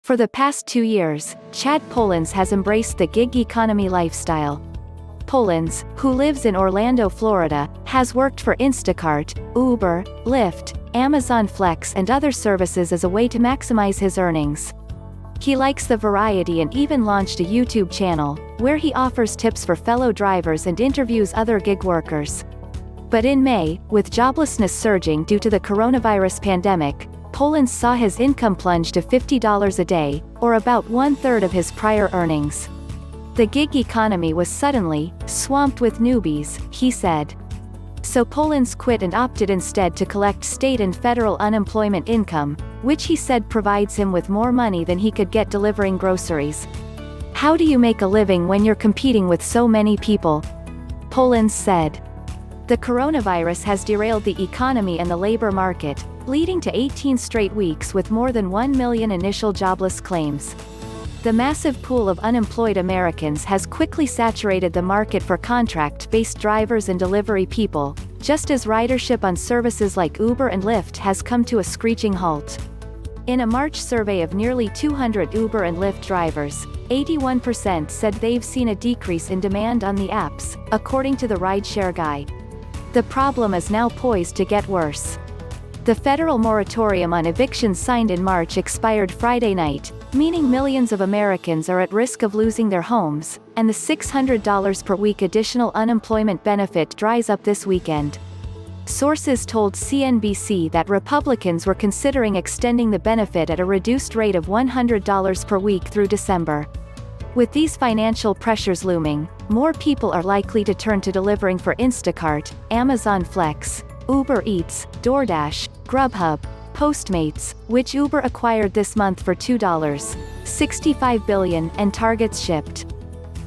For the past 2 years, Chad Polans has embraced the gig economy lifestyle. Polans, who lives in Orlando, Florida, has worked for Instacart, Uber, Lyft, Amazon Flex and other services as a way to maximize his earnings. He likes the variety and even launched a YouTube channel, where he offers tips for fellow drivers and interviews other gig workers. But in May, with joblessness surging due to the coronavirus pandemic, Polans saw his income plunge to $50 a day, or about 1/3 of his prior earnings. The gig economy was suddenly swamped with newbies, he said. So Polans quit and opted instead to collect state and federal unemployment income, which he said provides him with more money than he could get delivering groceries. "How do you make a living when you're competing with so many people?" Polans said. The coronavirus has derailed the economy and the labor market, leading to 18 straight weeks with more than 1 million initial jobless claims. The massive pool of unemployed Americans has quickly saturated the market for contract-based drivers and delivery people, just as ridership on services like Uber and Lyft has come to a screeching halt. In a March survey of nearly 200 Uber and Lyft drivers, 81% said they've seen a decrease in demand on the apps, according to the rideshare guide. The problem is now poised to get worse. The federal moratorium on evictions signed in March expired Friday night, meaning millions of Americans are at risk of losing their homes, and the $600 per week additional unemployment benefit dries up this weekend. Sources told CNBC that Republicans were considering extending the benefit at a reduced rate of $100 per week through December. With these financial pressures looming, more people are likely to turn to delivering for Instacart, Amazon Flex, Uber Eats, DoorDash, GrubHub, Postmates, which Uber acquired this month for $2.65 billion, and Target's Shipt.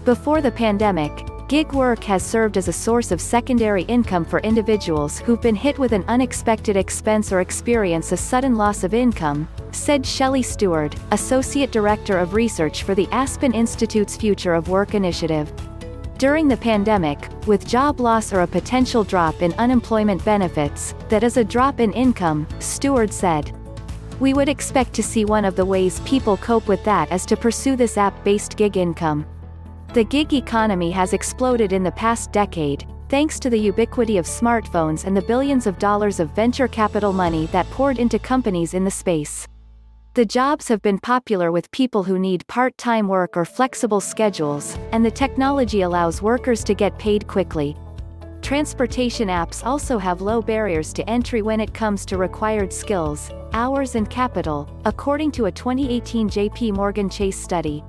Before the pandemic, gig work has served as a source of secondary income for individuals who've been hit with an unexpected expense or experience a sudden loss of income, said Shelley Stewart, Associate Director of Research for the Aspen Institute's Future of Work Initiative. During the pandemic, with job loss or a potential drop in unemployment benefits, that is a drop in income, Stewart said. We would expect to see one of the ways people cope with that is to pursue this app-based gig income. The gig economy has exploded in the past decade, thanks to the ubiquity of smartphones and the billions of dollars of venture capital money that poured into companies in the space. The jobs have been popular with people who need part-time work or flexible schedules, and the technology allows workers to get paid quickly. Transportation apps also have low barriers to entry when it comes to required skills, hours and capital, according to a 2018 JP Morgan Chase study.